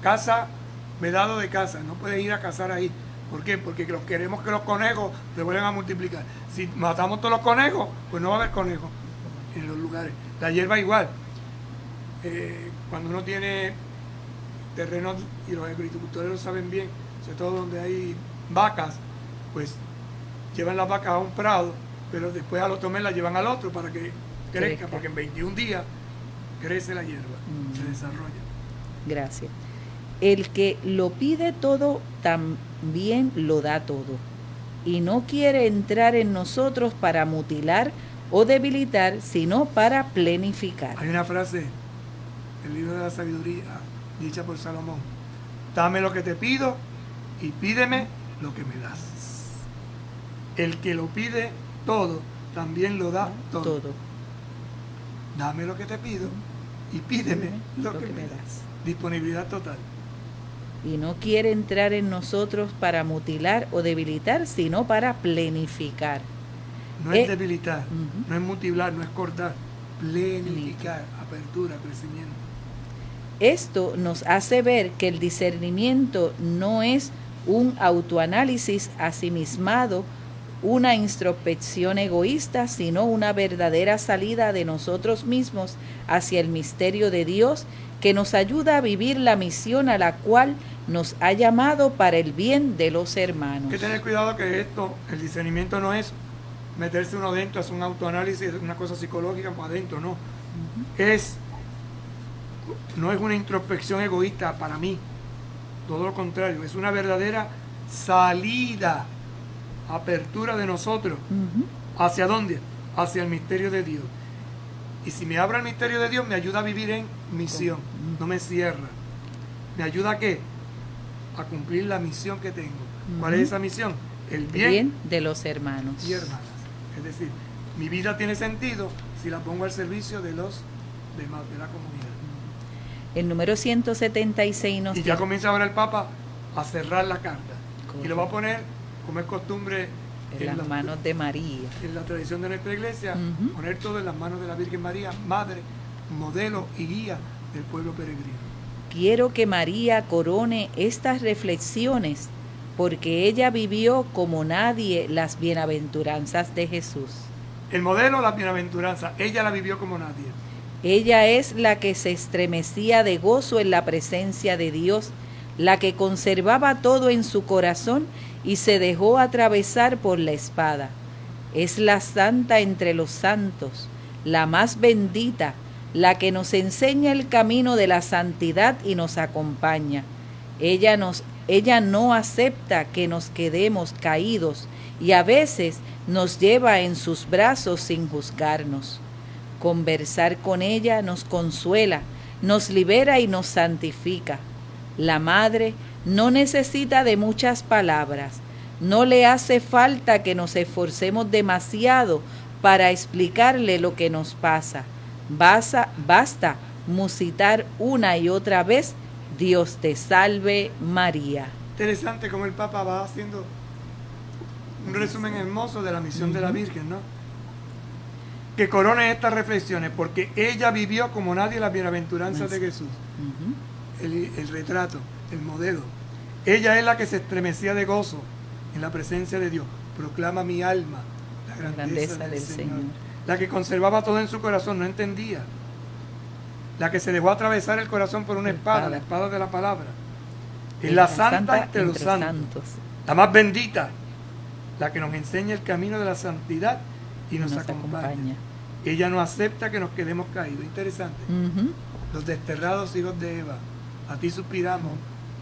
Casa, vedado de casa, no puedes ir a cazar ahí. ¿Por qué? Porque queremos que los conejos se vuelvan a multiplicar. Si matamos todos los conejos, pues no va a haber conejos en los lugares. La hierba igual. Cuando uno tiene terrenos, y los agricultores lo saben bien, sobre todo donde hay vacas, pues llevan las vacas a un prado, pero después al otro mes las llevan al otro para que crezca, porque en 21 días crece la hierba, se desarrolla. Gracias. El que lo pide todo también lo da todo, y no quiere entrar en nosotros para mutilar o debilitar, sino para plenificar. Hay una frase, el libro de la sabiduría, dicha por Salomón: dame lo que te pido y pídeme lo que me das. El que lo pide todo, también lo da todo. Dame lo que te pido y pídeme lo que me das. Disponibilidad total. Y no quiere entrar en nosotros para mutilar o debilitar, sino para plenificar. No es debilitar, no es mutilar, no es cortar. Plenificar, apertura, crecimiento. Esto nos hace ver que el discernimiento no es un autoanálisis asimismado, una introspección egoísta, sino una verdadera salida de nosotros mismos hacia el misterio de Dios, que nos ayuda a vivir la misión a la cual nos ha llamado para el bien de los hermanos. Hay que tener cuidado que el discernimiento no es meterse uno dentro, hacer un autoanálisis, una cosa psicológica para adentro, no. No es una introspección egoísta para mí, todo lo contrario, es una verdadera salida, apertura de nosotros. ¿Hacia dónde? Hacia el misterio de Dios. Y si me abro el misterio de Dios, me ayuda a vivir en misión, no me cierra. ¿Me ayuda a qué? A cumplir la misión que tengo. ¿Cuál es esa misión? El bien de los hermanos y hermanas. Es decir, mi vida tiene sentido si la pongo al servicio de los demás, de la comunidad. El número 176 nos Y ya comienza ahora el Papa a cerrar la carta. Correcto. Y lo va a poner, como es costumbre, en las manos de María. En la tradición de nuestra iglesia, poner todo en las manos de la Virgen María, madre, modelo y guía del pueblo peregrino. Quiero que María corone estas reflexiones, porque ella vivió como nadie las bienaventuranzas de Jesús. El modelo, la bienaventuranza, ella la vivió como nadie. Ella es la que se estremecía de gozo en la presencia de Dios, la que conservaba todo en su corazón y se dejó atravesar por la espada. Es la santa entre los santos, la más bendita, la que nos enseña el camino de la santidad y nos acompaña. Ella no acepta que nos quedemos caídos y a veces nos lleva en sus brazos sin juzgarnos. Conversar con ella nos consuela, nos libera y nos santifica. La madre no necesita de muchas palabras, no le hace falta que nos esforcemos demasiado para explicarle lo que nos pasa. Basta musitar una y otra vez: Dios te salve María. Interesante cómo el Papa va haciendo un resumen hermoso de la misión de la Virgen, ¿no? Que corone estas reflexiones, porque ella vivió como nadie las bienaventuranzas de Jesús. El retrato, el modelo. Ella es la que se estremecía de gozo en la presencia de Dios. Proclama mi alma la grandeza del Señor. La que conservaba todo en su corazón, no entendía. La que se dejó atravesar el corazón por una espada, la espada de la palabra. Es la santa entre los santos. La más bendita, la que nos enseña el camino de la santidad y nos acompaña. Ella no acepta que nos quedemos caídos. Interesante. Los desterrados hijos de Eva, a ti suspiramos,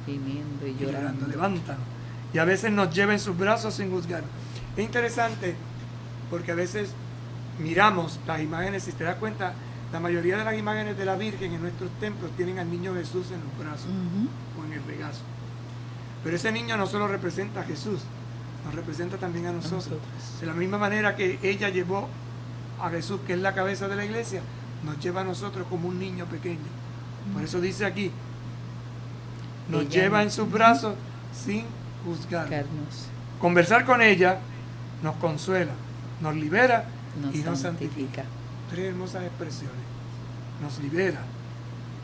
gimiendo y llorando. Levántanos. Y a veces nos lleva en sus brazos sin juzgar. Es interesante porque a veces miramos las imágenes, si te das cuenta, la mayoría de las imágenes de la Virgen en nuestros templos tienen al niño Jesús en los brazos o en el regazo. Pero ese niño no solo representa a Jesús, nos representa también a nosotros. De la misma manera que ella llevó a Jesús, que es la cabeza de la iglesia, nos lleva a nosotros como un niño pequeño. Por eso dice aquí, nos ella lleva en sus brazos sin juzgarnos. Conversar con ella nos consuela, nos libera y nos santifica. Tres hermosas expresiones. Nos libera,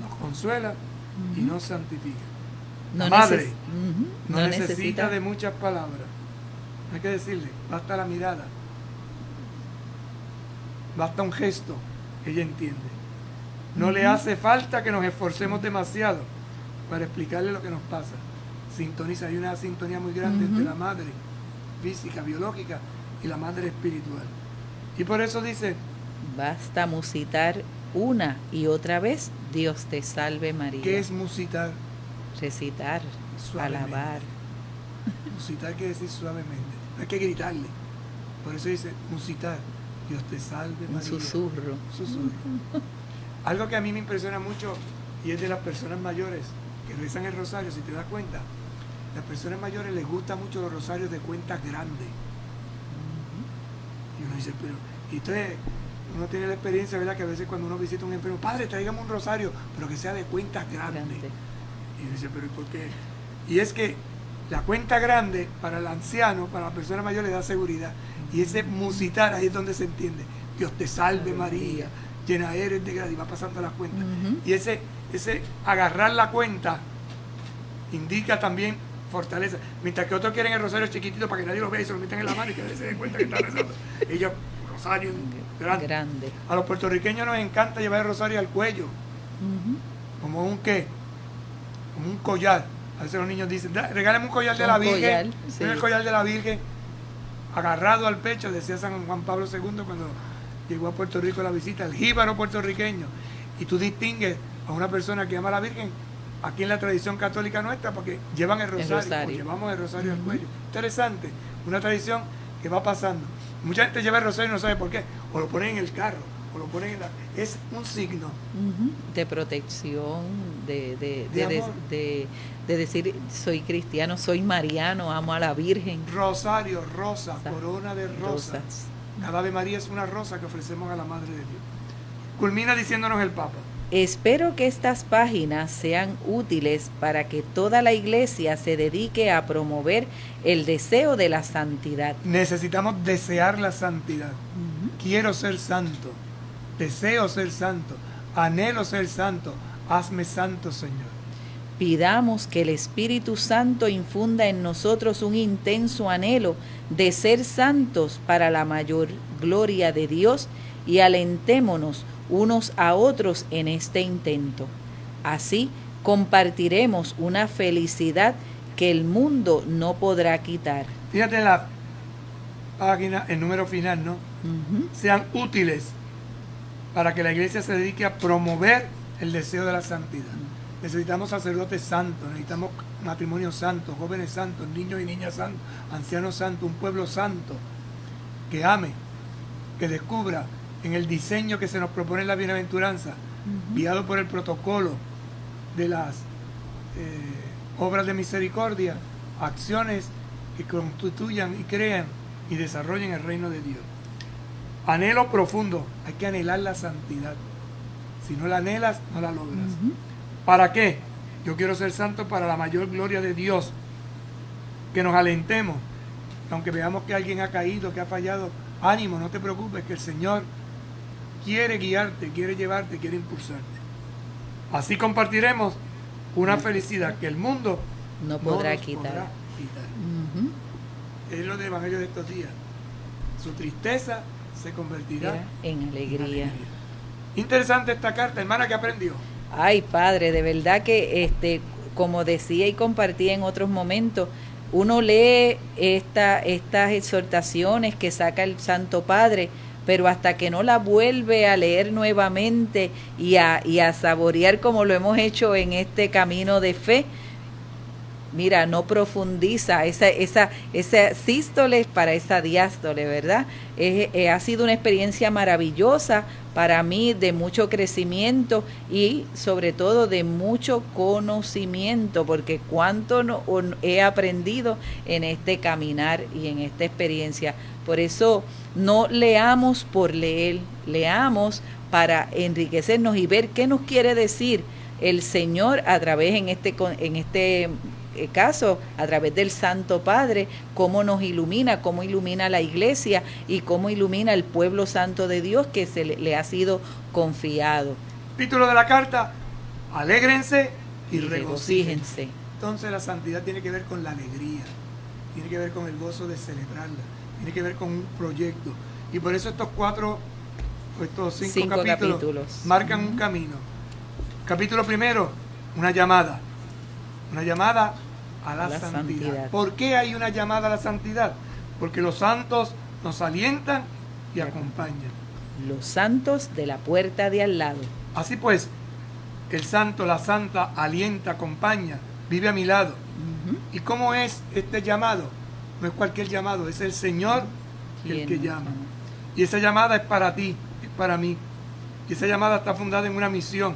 nos consuela y nos santifica. La madre no necesita de muchas palabras. No hay que decirle, basta la mirada. Basta un gesto, ella entiende. No le hace falta que nos esforcemos demasiado para explicarle lo que nos pasa. Sintoniza, hay una sintonía muy grande entre la madre física, biológica y la madre espiritual. Y por eso dice, basta musitar una y otra vez, Dios te salve María. ¿Qué es musitar? Recitar, alabar. Musitar quiere decir suavemente, no hay que gritarle. Por eso dice, musitar, Dios te salve María. Un susurro. Algo que a mí me impresiona mucho y es de las personas mayores que rezan el rosario, si te das cuenta, las personas mayores les gustan mucho los rosarios de cuentas grandes. Y uno dice, pero, y entonces uno tiene la experiencia, ¿verdad?, que a veces cuando uno visita a un enfermo, padre, tráigame un rosario, pero que sea de cuentas grandes. Y uno dice, pero ¿y por qué? Y es que la cuenta grande para el anciano, para la persona mayor, le da seguridad. Y ese musitar, ahí es donde se entiende. Dios te salve María, llena eres de gracia, y va pasando las cuentas. Y ese agarrar la cuenta indica también fortaleza. Mientras que otros quieren el rosario chiquitito para que nadie lo vea y se lo metan en la mano y que nadie se dé cuenta que están rezando. Ellos, rosario grande. A los puertorriqueños nos encanta llevar el rosario al cuello. Como un ¿qué? Como un collar. A veces los niños dicen, regálame un collar de la Virgen. Sí. El collar de la Virgen agarrado al pecho, decía San Juan Pablo II cuando llegó a Puerto Rico a la visita, el jíbaro puertorriqueño. Y tú distingues a una persona que ama a la Virgen aquí en la tradición católica nuestra porque llevan el rosario. O llevamos el rosario al cuello. Interesante, una tradición que va pasando. Mucha gente lleva el rosario y no sabe por qué. O lo ponen en el carro, o lo ponen en la... Es un signo de protección, de decir, soy cristiano, soy mariano, amo a la Virgen. Rosario, rosa, corona de rosas. Cada Ave María es una rosa que ofrecemos a la Madre de Dios. Culmina diciéndonos el Papa. Espero que estas páginas sean útiles para que toda la Iglesia se dedique a promover el deseo de la santidad. Necesitamos desear la santidad. Quiero ser santo, deseo ser santo, anhelo ser santo, hazme santo, Señor. Pidamos que el Espíritu Santo infunda en nosotros un intenso anhelo de ser santos para la mayor gloria de Dios y alentémonos unos a otros en este intento. Así compartiremos una felicidad que el mundo no podrá quitar. Fíjate en la página, el número final, ¿no? Sean útiles para que la iglesia se dedique a promover el deseo de la santidad. Necesitamos sacerdotes santos, necesitamos matrimonios santos, jóvenes santos, niños y niñas santos, ancianos santos, un pueblo santo que ame, que descubra en el diseño que se nos propone en la bienaventuranza, guiado por el protocolo de las obras de misericordia, acciones que constituyan y crean y desarrollen el reino de Dios. Anhelo profundo, hay que anhelar la santidad. Si no la anhelas, no la logras. ¿Para qué? Yo quiero ser santo para la mayor gloria de Dios que nos alentemos. Aunque veamos que alguien ha caído, que ha fallado, ánimo, no te preocupes, que el Señor quiere guiarte, quiere llevarte, quiere impulsarte. Así compartiremos una felicidad que el mundo no podrá nos quitar. podrá quitar. Es lo del Evangelio de estos días. Su tristeza se convertirá en alegría. Interesante esta carta, hermana, ¿qué aprendió? Ay, padre, de verdad que como decía y compartí en otros momentos, uno lee estas exhortaciones que saca el Santo Padre, pero hasta que no la vuelve a leer nuevamente y a saborear como lo hemos hecho en este camino de fe, mira, no profundiza esa sístole para esa diástole, ¿verdad? Ha sido una experiencia maravillosa para mí, de mucho crecimiento y sobre todo de mucho conocimiento, porque cuánto he aprendido en este caminar y en esta experiencia. Por eso no leamos por leer, leamos para enriquecernos y ver qué nos quiere decir el Señor a través en este caso, a través del Santo Padre, cómo nos ilumina, cómo ilumina la iglesia y cómo ilumina el pueblo santo de Dios que le ha sido confiado. Título de la carta: alégrense y regocíjense. Entonces la santidad tiene que ver con la alegría, tiene que ver con el gozo de celebrarla, tiene que ver con un proyecto. Y por eso estos cinco capítulos marcan un camino. Capítulo primero, una llamada a la santidad. ¿Por qué hay una llamada a la santidad? Porque los santos nos alientan y acompañan. Los santos de la puerta de al lado. Así pues, el santo, la santa, alienta, acompaña, vive a mi lado. ¿Y cómo es este llamado? No es cualquier llamado, es el Señor el que llama. Y esa llamada es para ti, es para mí. Y esa llamada está fundada en una misión.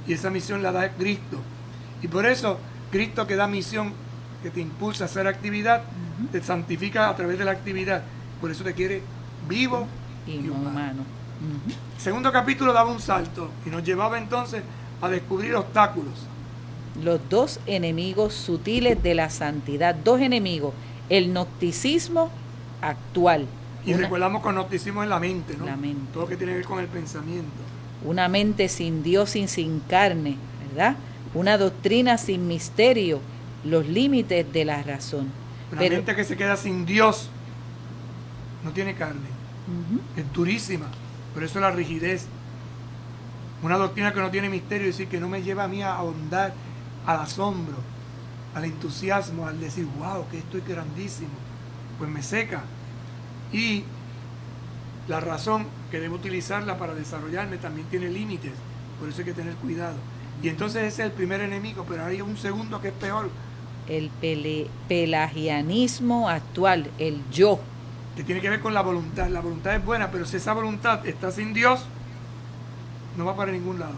Y esa misión la da Cristo. Y por eso Cristo, que da misión, que te impulsa a hacer actividad, te santifica a través de la actividad. Por eso te quiere vivo y humano. El segundo capítulo daba un salto y nos llevaba entonces a descubrir obstáculos. Los dos enemigos sutiles de la santidad. Dos enemigos. El gnosticismo actual. Y recordamos que el gnosticismo es la mente, ¿no? La mente. Todo lo que tiene que ver con el pensamiento. Una mente sin Dios, sin carne, ¿verdad? Una doctrina sin misterio, los límites de la razón. Una mente que se queda sin Dios no tiene carne. Es durísima. Por eso la rigidez. Una doctrina que no tiene misterio, es decir, que no me lleva a mí a ahondar al asombro, al entusiasmo, al decir, wow, que esto es grandísimo. Pues me seca. Y la razón que debo utilizarla para desarrollarme también tiene límites. Por eso hay que tener cuidado. Y entonces ese es el primer enemigo, pero hay un segundo que es peor. El pelagianismo actual, el yo. Que tiene que ver con la voluntad. La voluntad es buena, pero si esa voluntad está sin Dios, no va para ningún lado.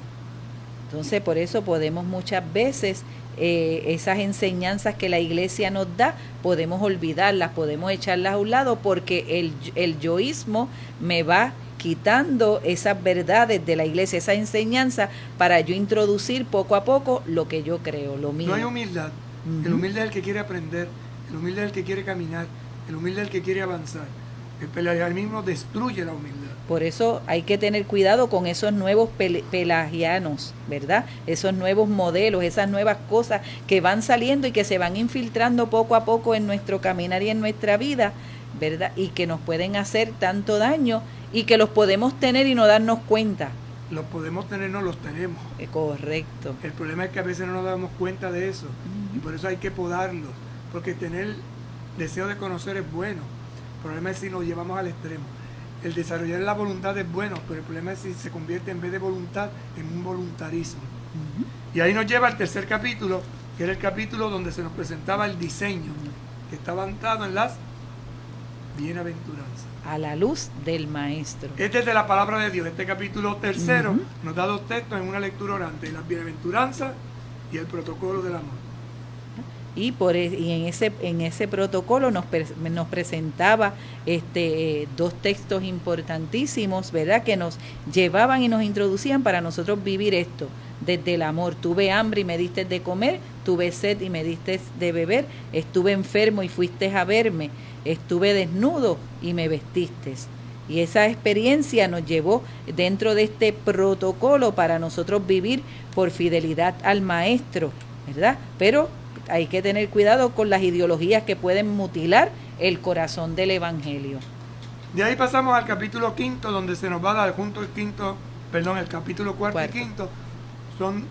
Entonces por eso podemos muchas veces, esas enseñanzas que la iglesia nos da, podemos olvidarlas, podemos echarlas a un lado, porque el yoísmo me va quitando esas verdades de la iglesia, esa enseñanza, para yo introducir poco a poco lo que yo creo, lo mío. No hay humildad. El humilde es el que quiere aprender, el humilde es el que quiere caminar, el humilde es el que quiere avanzar. El pelagianismo destruye la humildad. Por eso hay que tener cuidado con esos nuevos pelagianos, ¿verdad? Esos nuevos modelos, esas nuevas cosas que van saliendo y que se van infiltrando poco a poco en nuestro caminar y en nuestra vida, ¿verdad? Y que nos pueden hacer tanto daño y que los podemos tener y no darnos cuenta. Los podemos tener, no los tenemos. Correcto. El problema es que a veces no nos damos cuenta de eso. Y por eso hay que podarlos. Porque tener deseo de conocer es bueno. El problema es si nos llevamos al extremo. El desarrollar la voluntad es bueno, pero el problema es si se convierte en vez de voluntad en un voluntarismo. Y ahí nos lleva al tercer capítulo, que era el capítulo donde se nos presentaba el diseño, que está basado en las bienaventuranzas. A la luz del Maestro. Este es de la palabra de Dios. Este capítulo tercero nos da dos textos en una lectura orante: las bienaventuranzas y el protocolo del amor. y en ese protocolo nos presentaba dos textos importantísimos, ¿verdad?, que nos llevaban y nos introducían para nosotros vivir esto desde el amor. Tuve hambre y me diste de comer, tuve sed y me diste de beber, estuve enfermo y fuiste a verme, estuve desnudo y me vestiste. Y esa experiencia nos llevó dentro de este protocolo para nosotros vivir por fidelidad al Maestro, ¿verdad? Pero hay que tener cuidado con las ideologías que pueden mutilar el corazón del Evangelio. De ahí pasamos al capítulo 5, donde se nos va a dar junto el capítulo 4 y 5. Son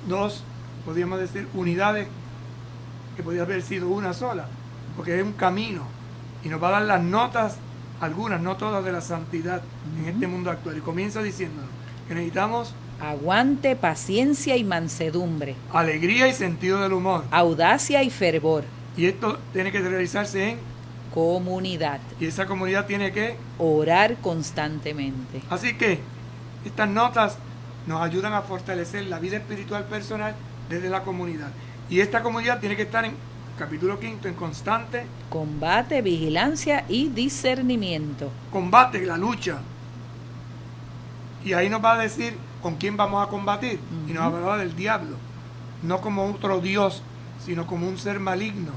dos, podríamos decir, unidades que podría haber sido una sola, porque es un camino y nos va a dar las notas, algunas, no todas, de la santidad en este mundo actual. Y comienza diciéndonos que necesitamos aguante, paciencia y mansedumbre, alegría y sentido del humor, audacia y fervor. Y esto tiene que realizarse en comunidad. Y esa comunidad tiene que orar constantemente. Así que estas notas nos ayudan a fortalecer la vida espiritual personal desde la comunidad. Y esta comunidad tiene que estar en capítulo 5 en constante combate, vigilancia y discernimiento. Combate, la lucha. Y ahí nos va a decir con quién vamos a combatir. Y nos hablará del diablo. No como otro Dios, sino como un ser maligno.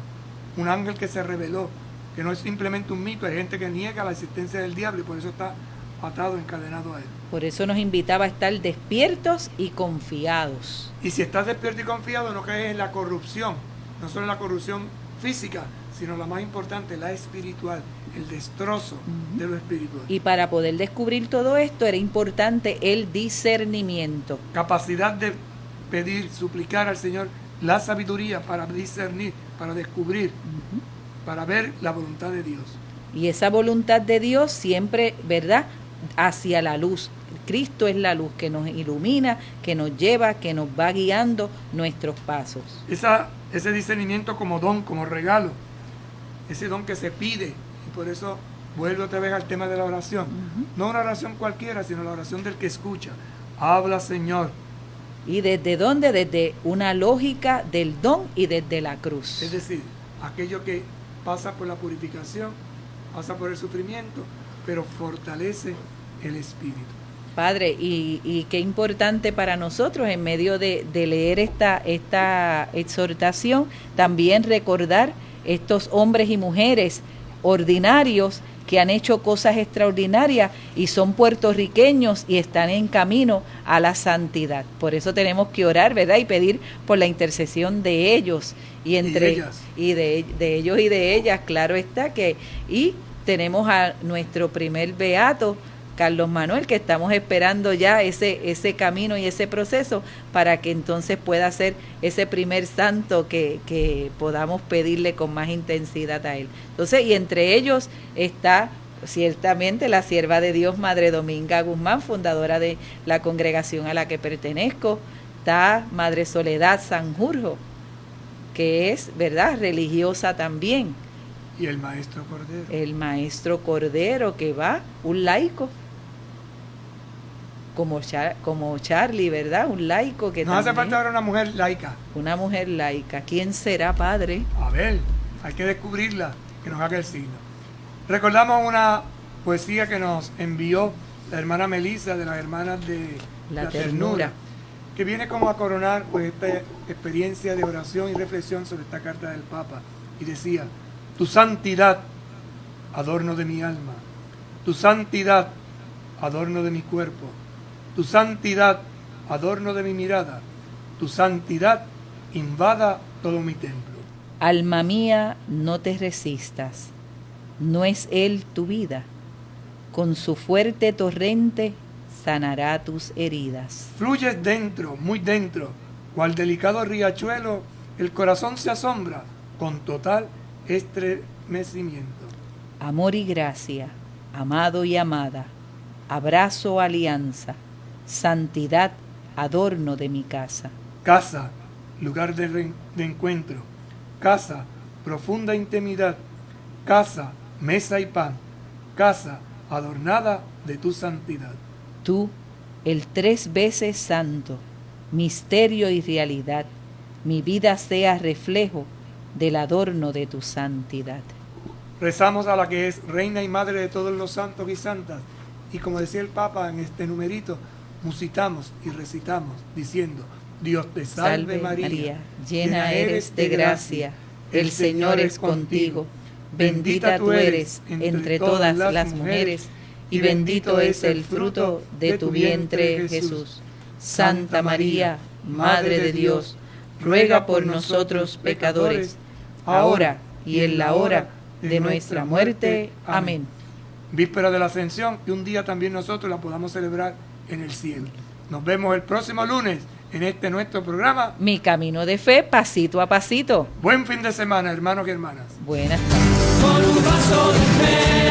Un ángel que se reveló. Que no es simplemente un mito. Hay gente que niega la existencia del diablo y por eso está atado, encadenado a él. Por eso nos invitaba a estar despiertos y confiados. Y si estás despierto y confiado, no caes en la corrupción. No solo en la corrupción física, sino la más importante, la espiritual, el destrozo de lo espiritual. Y para poder descubrir todo esto era importante el discernimiento. Capacidad de pedir, suplicar al Señor la sabiduría para discernir, para descubrir, para ver la voluntad de Dios. Y esa voluntad de Dios siempre, ¿verdad?, hacia la luz. Cristo es la luz que nos ilumina, que nos lleva, que nos va guiando nuestros pasos. Ese discernimiento como don, como regalo, ese don que se pide, y por eso vuelvo otra vez al tema de la oración. No una oración cualquiera, sino la oración del que escucha. Habla, Señor. ¿Y desde dónde? Desde una lógica del don y desde la cruz. Es decir, aquello que pasa por la purificación, pasa por el sufrimiento, pero fortalece el espíritu. Padre, y qué importante para nosotros en medio de leer esta exhortación, también recordar estos hombres y mujeres ordinarios que han hecho cosas extraordinarias y son puertorriqueños y están en camino a la santidad. Por eso tenemos que orar, ¿verdad?, y pedir por la intercesión de ellos y entre ellas. Y de ellos y de ellas, claro está que y tenemos a nuestro primer beato, Carlos Manuel, que estamos esperando ya ese camino y ese proceso para que entonces pueda ser ese primer santo que podamos pedirle con más intensidad a él. Entonces, y entre ellos está ciertamente la sierva de Dios, Madre Dominga Guzmán, fundadora de la congregación a la que pertenezco. Está Madre Soledad Sanjurjo, que es, ¿verdad?, religiosa también. Y el Maestro Cordero. El Maestro Cordero, que va, un laico. Como Charlie, ¿verdad? Un laico que nos hace falta ahora una mujer laica. Una mujer laica. ¿Quién será, Padre? A ver, hay que descubrirla, que nos haga el signo. Recordamos una poesía que nos envió la hermana Melissa, de las hermanas de la Ternura, que viene como a coronar pues esta experiencia de oración y reflexión sobre esta carta del Papa. Y decía: tu santidad, adorno de mi alma, tu santidad, adorno de mi cuerpo, tu santidad, adorno de mi mirada, tu santidad, invada todo mi templo. Alma mía, no te resistas, no es Él tu vida, con su fuerte torrente sanará tus heridas. Fluyes dentro, muy dentro, cual delicado riachuelo, el corazón se asombra con total estremecimiento. Amor y gracia, amado y amada, abrazo, alianza, santidad, adorno de mi casa. Casa, lugar de encuentro. Casa, profunda intimidad. Casa, mesa y pan. Casa, adornada de tu santidad. Tú, el 3 veces santo, misterio y realidad, mi vida sea reflejo del adorno de tu santidad. Rezamos a la que es Reina y Madre de todos los santos y santas. Y como decía el Papa en este numerito, musitamos y recitamos diciendo: Dios te salve, María, llena eres de gracia, el Señor es contigo, bendita tú eres entre todas las mujeres, y bendito es el fruto de tu vientre, Jesús. Santa María, Madre de Dios, ruega por nosotros pecadores, ahora y en la hora de nuestra muerte. Amén. Víspera de la Ascensión, que un día también nosotros la podamos celebrar en el cielo. Nos vemos el próximo lunes en este nuestro programa, Mi Camino de Fe, pasito a pasito. Buen fin de semana, hermanos y hermanas. Buenas tardes. Con un vaso de fe